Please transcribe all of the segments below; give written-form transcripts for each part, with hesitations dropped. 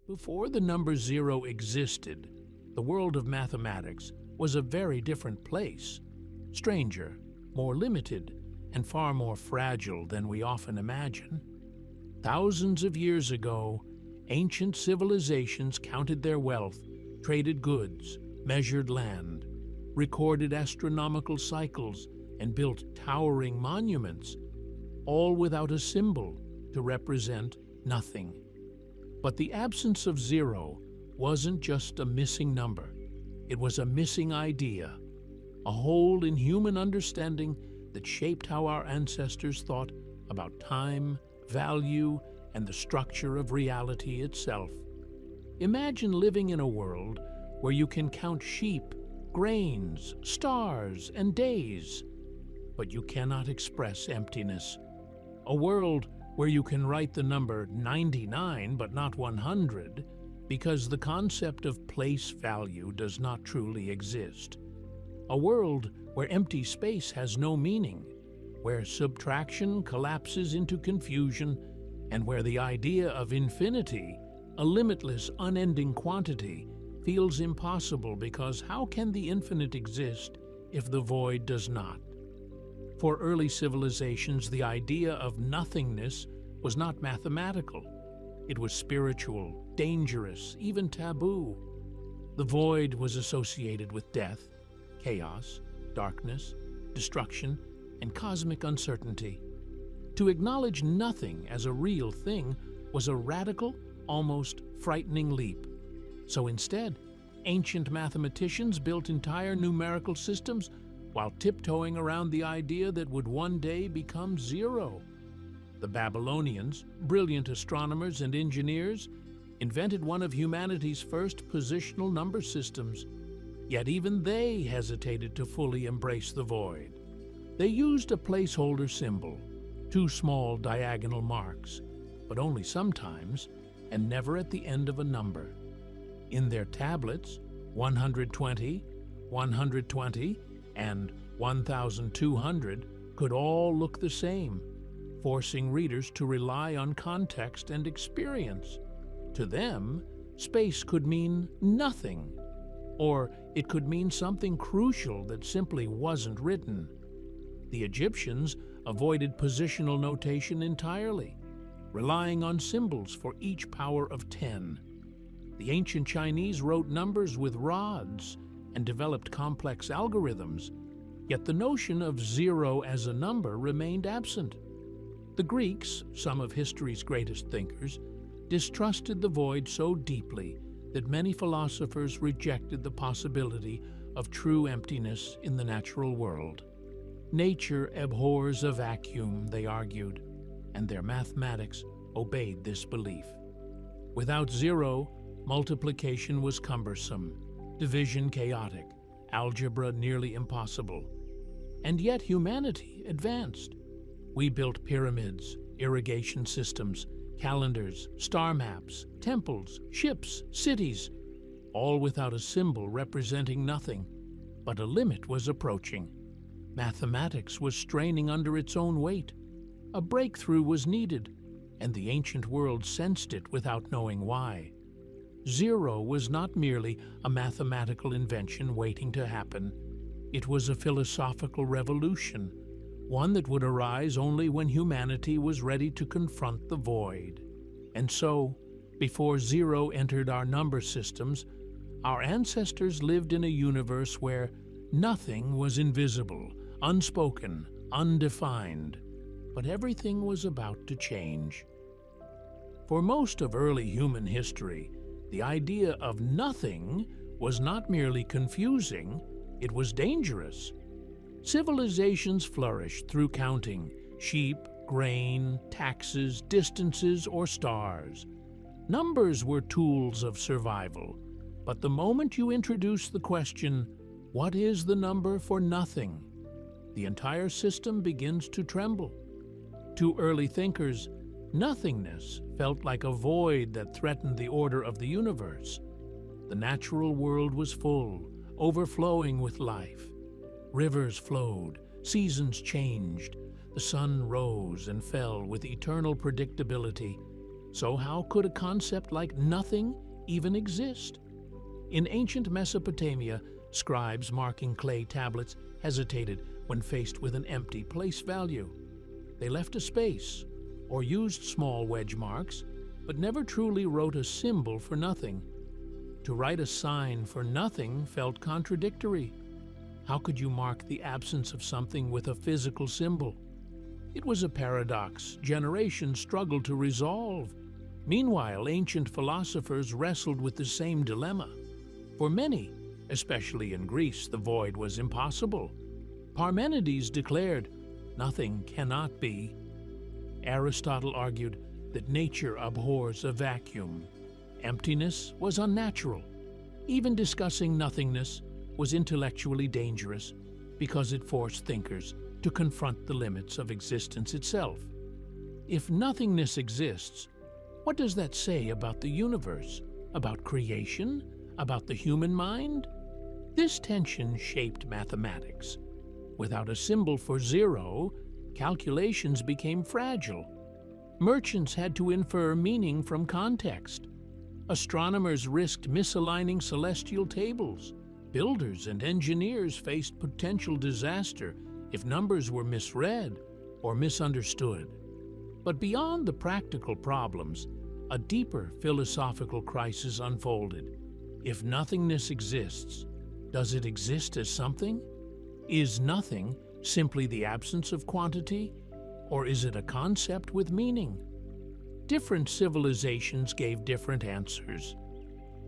Before the number zero existed, the world of mathematics was a very different place, stranger, more limited, and far more fragile than we often imagine. Thousands of years ago, ancient civilizations counted their wealth, traded goods, measured land, recorded astronomical cycles, and built towering monuments, all without a symbol to represent nothing. But the absence of zero wasn't just a missing number. It was a missing idea, a hole in human understanding that shaped how our ancestors thought about time, value, and the structure of reality itself. Imagine living in a world where you can count sheep, grains, stars, and days, but you cannot express emptiness. A world where you can write the number 99 but not 100 because the concept of place value does not truly exist. A world where empty space has no meaning, where subtraction collapses into confusion, and where the idea of infinity, a limitless, unending quantity, feels impossible because how can the infinite exist if the void does not? For early civilizations, the idea of nothingness was not mathematical. It was spiritual, dangerous, even taboo. The void was associated with death, chaos, darkness, destruction, and cosmic uncertainty. To acknowledge nothing as a real thing was a radical, almost frightening leap. So instead, ancient mathematicians built entire numerical systems while tiptoeing around the idea that would one day become zero. The Babylonians, brilliant astronomers and engineers, invented one of humanity's first positional number systems. Yet even they hesitated to fully embrace the void. They used a placeholder symbol, two small diagonal marks, but only sometimes, and never at the end of a number. In their tablets, 120, 120, and 1,200 could all look the same, forcing readers to rely on context and experience. To them, space could mean nothing, or it could mean something crucial that simply wasn't written. The Egyptians avoided positional notation entirely, relying on symbols for each power of 10. The ancient Chinese wrote numbers with rods and developed complex algorithms, yet the notion of zero as a number remained absent. The Greeks, some of history's greatest thinkers, distrusted the void so deeply that many philosophers rejected the possibility of true emptiness in the natural world. Nature abhors a vacuum, they argued, and their mathematics obeyed this belief. Without zero, multiplication was cumbersome, division chaotic, algebra nearly impossible. And yet humanity advanced. We built pyramids, irrigation systems, calendars, star maps, temples, ships, cities, all without a symbol representing nothing. But a limit was approaching. Mathematics was straining under its own weight. A breakthrough was needed, and the ancient world sensed it without knowing why. Zero was not merely a mathematical invention waiting to happen. It was a philosophical revolution, one that would arise only when humanity was ready to confront the void. And so, before zero entered our number systems, our ancestors lived in a universe where nothing was invisible, unspoken, undefined, but everything was about to change. For most of early human history, the idea of nothing was not merely confusing, it was dangerous. Civilizations flourished through counting sheep, grain, taxes, distances, or stars. Numbers were tools of survival, but the moment you introduce the question, what is the number for nothing? The entire system begins to tremble. To early thinkers, nothingness felt like a void that threatened the order of the universe. The natural world was full, overflowing with life. Rivers flowed, seasons changed, the sun rose and fell with eternal predictability. So how could a concept like nothing even exist? In ancient Mesopotamia, scribes marking clay tablets hesitated when faced with an empty place value. They left a space or used small wedge marks, but never truly wrote a symbol for nothing. To write a sign for nothing felt contradictory. How could you mark the absence of something with a physical symbol? It was a paradox generations struggled to resolve. Meanwhile, ancient philosophers wrestled with the same dilemma. For many, especially in Greece, the void was impossible. Parmenides declared, "Nothing cannot be." Aristotle argued that nature abhors a vacuum. Emptiness was unnatural. Even discussing nothingness was intellectually dangerous because it forced thinkers to confront the limits of existence itself. If nothingness exists, what does that say about the universe, about creation, about the human mind? This tension shaped mathematics. Without a symbol for zero, calculations became fragile. Merchants had to infer meaning from context. Astronomers risked misaligning celestial tables. Builders and engineers faced potential disaster if numbers were misread or misunderstood. But beyond the practical problems, a deeper philosophical crisis unfolded. If nothingness exists, does it exist as something? Is nothing simply the absence of quantity, or is it a concept with meaning? Different civilizations gave different answers.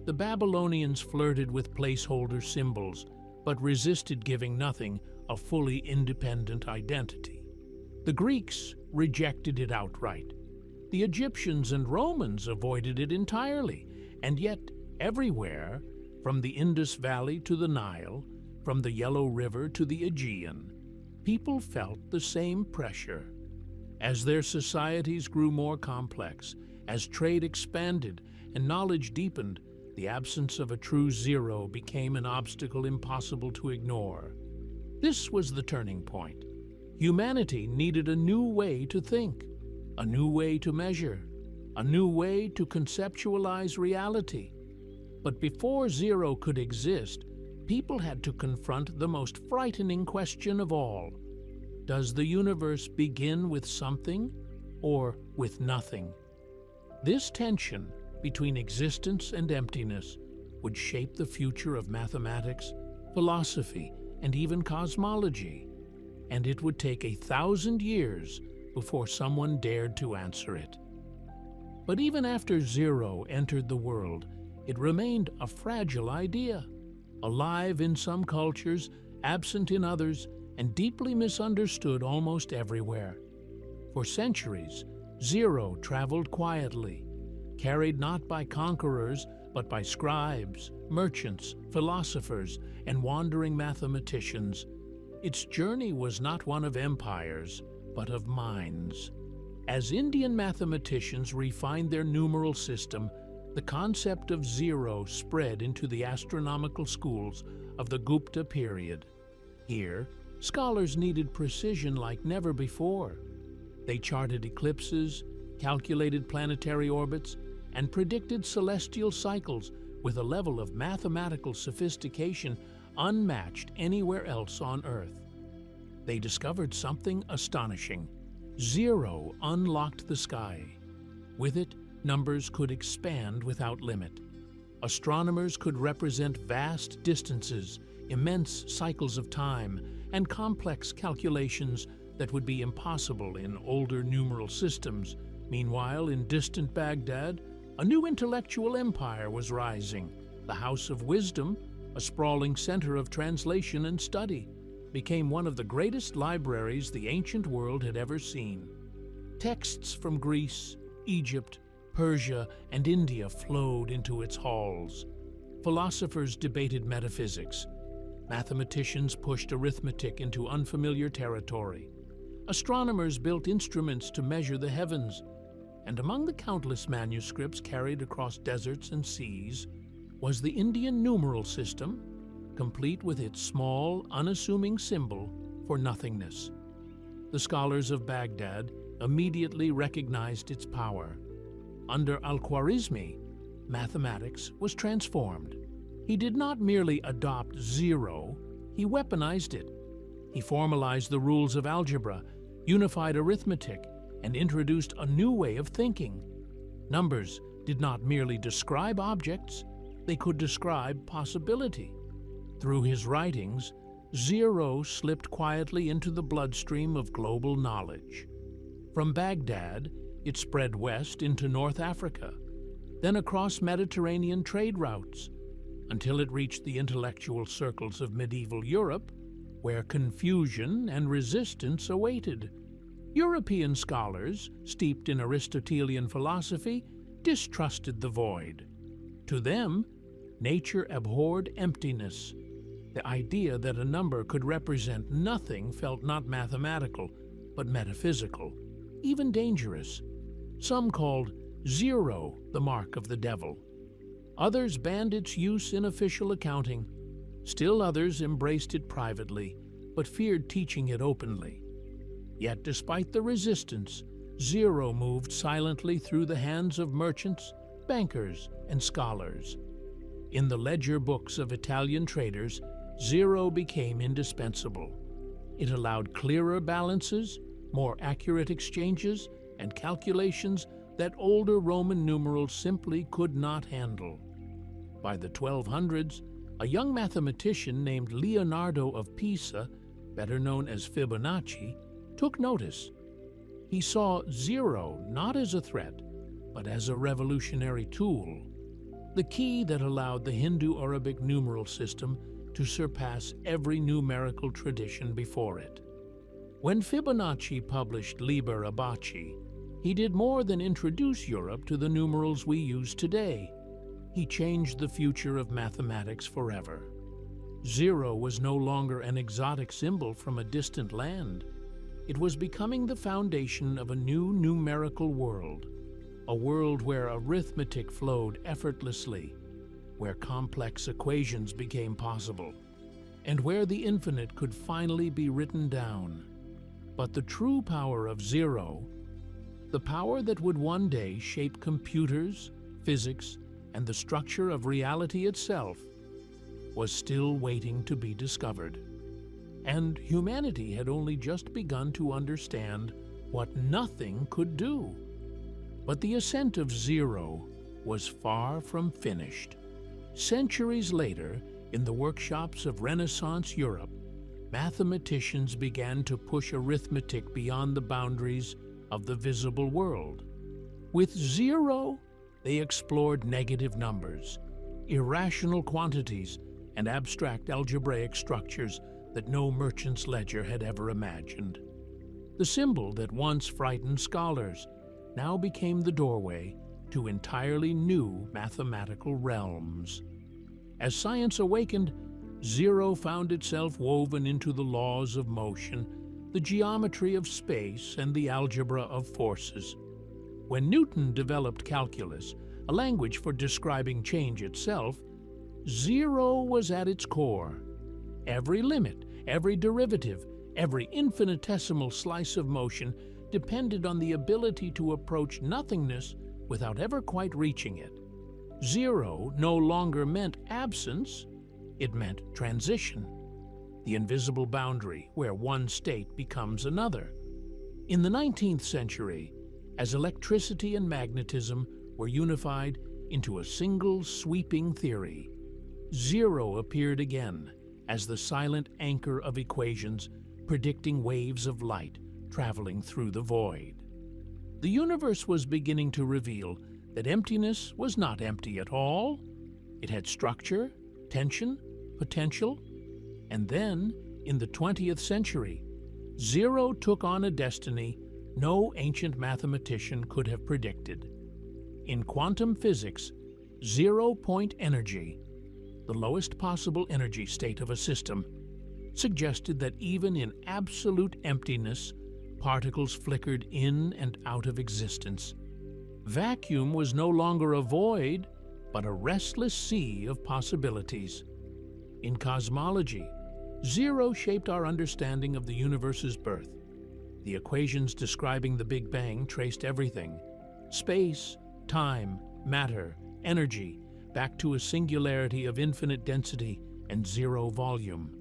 The Babylonians flirted with placeholder symbols, but resisted giving nothing a fully independent identity. The Greeks rejected it outright. The Egyptians and Romans avoided it entirely, and yet everywhere, from the Indus Valley to the Nile, from the Yellow River to the Aegean, people felt the same pressure. As their societies grew more complex, as trade expanded and knowledge deepened, the absence of a true zero became an obstacle impossible to ignore. This was the turning point. Humanity needed a new way to think, a new way to measure, a new way to conceptualize reality. But before zero could exist, people had to confront the most frightening question of all. Does the universe begin with something or with nothing? This tension between existence and emptiness would shape the future of mathematics, philosophy, and even cosmology, and it would take 1,000 years before someone dared to answer it. But even after zero entered the world, it remained a fragile idea, alive in some cultures, absent in others, and deeply misunderstood almost everywhere. For centuries, zero traveled quietly, carried not by conquerors, but by scribes, merchants, philosophers, and wandering mathematicians. Its journey was not one of empires, but of minds. As Indian mathematicians refined their numeral system, the concept of zero spread into the astronomical schools of the Gupta period. Here, scholars needed precision like never before. They charted eclipses, calculated planetary orbits, and predicted celestial cycles with a level of mathematical sophistication unmatched anywhere else on Earth. They discovered something astonishing. Zero unlocked the sky. With it, numbers could expand without limit. Astronomers could represent vast distances, immense cycles of time, and complex calculations that would be impossible in older numeral systems. Meanwhile, in distant Baghdad, a new intellectual empire was rising. The House of Wisdom, a sprawling center of translation and study, became one of the greatest libraries the ancient world had ever seen. Texts from Greece, Egypt, Persia, and India flowed into its halls. Philosophers debated metaphysics. Mathematicians pushed arithmetic into unfamiliar territory. Astronomers built instruments to measure the heavens. And among the countless manuscripts carried across deserts and seas was the Indian numeral system, complete with its small, unassuming symbol for nothingness. The scholars of Baghdad immediately recognized its power. Under Al-Khwarizmi, mathematics was transformed. He did not merely adopt zero, he weaponized it. He formalized the rules of algebra, unified arithmetic, and introduced a new way of thinking. Numbers did not merely describe objects, they could describe possibility. Through his writings, zero slipped quietly into the bloodstream of global knowledge. From Baghdad, it spread west into North Africa, then across Mediterranean trade routes, until it reached the intellectual circles of medieval Europe, where confusion and resistance awaited. European scholars, steeped in Aristotelian philosophy, distrusted the void. To them, nature abhorred emptiness. The idea that a number could represent nothing felt not mathematical, but metaphysical, even dangerous. Some called zero the mark of the devil. Others banned its use in official accounting. Still others embraced it privately, but feared teaching it openly. Yet despite the resistance, zero moved silently through the hands of merchants, bankers, and scholars. In the ledger books of Italian traders, zero became indispensable. It allowed clearer balances, more accurate exchanges, and calculations that older Roman numerals simply could not handle. By the 1200s, a young mathematician named Leonardo of Pisa, better known as Fibonacci, took notice. He saw zero not as a threat, but as a revolutionary tool, the key that allowed the Hindu-Arabic numeral system to surpass every numerical tradition before it. When Fibonacci published Liber Abaci, he did more than introduce Europe to the numerals we use today. He changed the future of mathematics forever. Zero was no longer an exotic symbol from a distant land. It was becoming the foundation of a new numerical world, a world where arithmetic flowed effortlessly, where complex equations became possible, and where the infinite could finally be written down. But the true power of zero, the power that would one day shape computers, physics, and the structure of reality itself, was still waiting to be discovered. And humanity had only just begun to understand what nothing could do. But the ascent of zero was far from finished. Centuries later, in the workshops of Renaissance Europe, mathematicians began to push arithmetic beyond the boundaries of the visible world. With zero, they explored negative numbers, irrational quantities, and abstract algebraic structures that no merchant's ledger had ever imagined. The symbol that once frightened scholars now became the doorway to entirely new mathematical realms. As science awakened, zero found itself woven into the laws of motion, the geometry of space, and the algebra of forces. When Newton developed calculus, a language for describing change itself, zero was at its core. Every limit, every derivative, every infinitesimal slice of motion depended on the ability to approach nothingness without ever quite reaching it. Zero no longer meant absence, it meant transition, the invisible boundary where one state becomes another. In the 19th century, as electricity and magnetism were unified into a single sweeping theory, zero appeared again as the silent anchor of equations predicting waves of light traveling through the void. The universe was beginning to reveal that emptiness was not empty at all. It had structure, tension, potential, and then, in the 20th century, zero took on a destiny no ancient mathematician could have predicted. In quantum physics, zero-point energy, the lowest possible energy state of a system, suggested that even in absolute emptiness, particles flickered in and out of existence. Vacuum was no longer a void, but a restless sea of possibilities. In cosmology, zero shaped our understanding of the universe's birth. The equations describing the Big Bang traced everything: space, time, matter, energy, back to a singularity of infinite density and zero volume.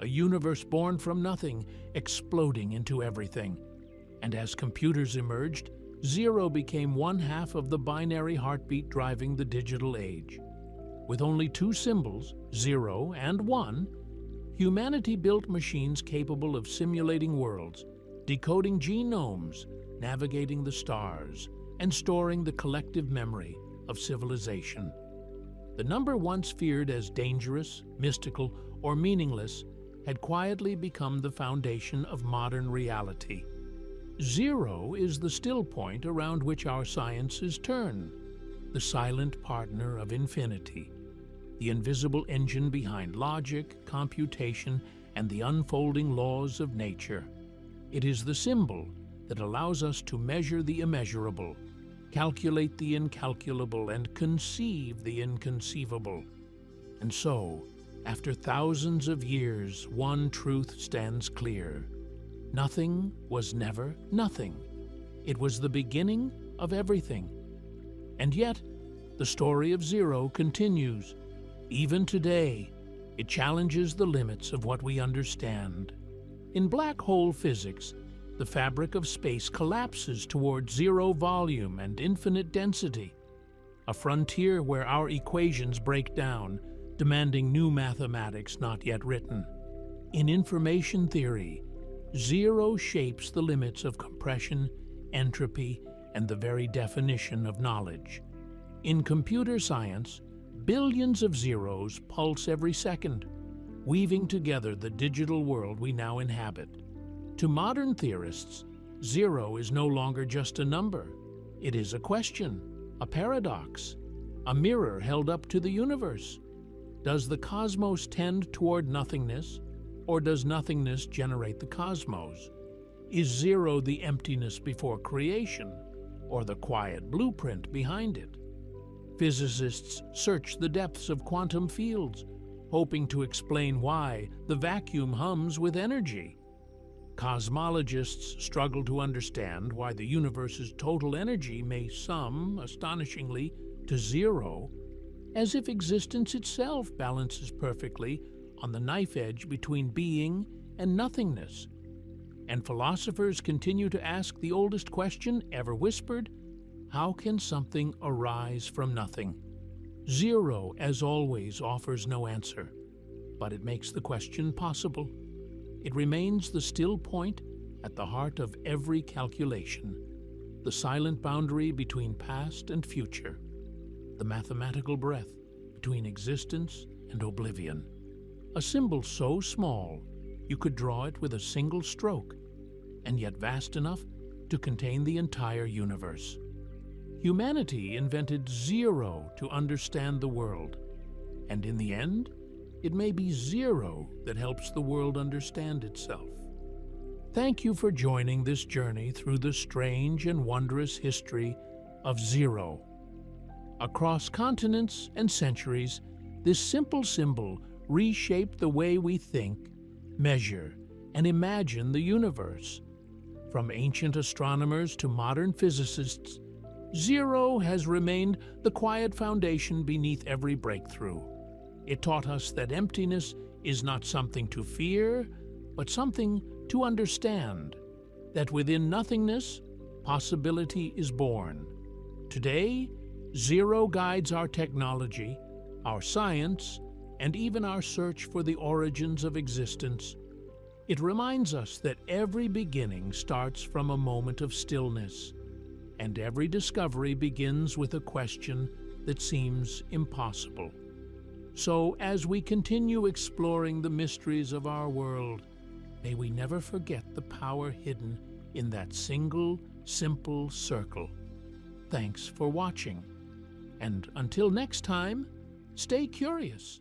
A universe born from nothing, exploding into everything. And as computers emerged, zero became one half of the binary heartbeat driving the digital age. With only two symbols, 0 and 1, humanity built machines capable of simulating worlds, decoding genomes, navigating the stars, and storing the collective memory of civilization. The number once feared as dangerous, mystical, or meaningless had quietly become the foundation of modern reality. Zero is the still point around which our sciences turn, the silent partner of infinity, the invisible engine behind logic, computation, and the unfolding laws of nature. It is the symbol that allows us to measure the immeasurable, calculate the incalculable, and conceive the inconceivable. And so, after thousands of years, one truth stands clear. Nothing was never nothing. It was the beginning of everything. And yet, the story of zero continues. Even today, it challenges the limits of what we understand. In black hole physics, the fabric of space collapses toward zero volume and infinite density, a frontier where our equations break down, demanding new mathematics not yet written. In information theory, zero shapes the limits of compression, entropy, and the very definition of knowledge. In computer science, billions of zeros pulse every second, weaving together the digital world we now inhabit. To modern theorists, zero is no longer just a number. It is a question, a paradox, a mirror held up to the universe. Does the cosmos tend toward nothingness, or does nothingness generate the cosmos? Is zero the emptiness before creation, or the quiet blueprint behind it? Physicists search the depths of quantum fields, hoping to explain why the vacuum hums with energy. Cosmologists struggle to understand why the universe's total energy may sum, astonishingly, to zero, as if existence itself balances perfectly on the knife edge between being and nothingness. And philosophers continue to ask the oldest question ever whispered: how can something arise from nothing? Zero, as always, offers no answer, but it makes the question possible. It remains the still point at the heart of every calculation, the silent boundary between past and future, the mathematical breath between existence and oblivion. A symbol so small you could draw it with a single stroke, and yet vast enough to contain the entire universe. Humanity invented zero to understand the world, and in the end, it may be zero that helps the world understand itself. Thank you for joining this journey through the strange and wondrous history of zero. Across continents and centuries, this simple symbol reshaped the way we think, measure, and imagine the universe. From ancient astronomers to modern physicists, zero has remained the quiet foundation beneath every breakthrough. It taught us that emptiness is not something to fear, but something to understand, that within nothingness, possibility is born. Today, zero guides our technology, our science, and even our search for the origins of existence. It reminds us that every beginning starts from a moment of stillness, and every discovery begins with a question that seems impossible. So, as we continue exploring the mysteries of our world, may we never forget the power hidden in that single, simple circle. Thanks for watching. And until next time, stay curious.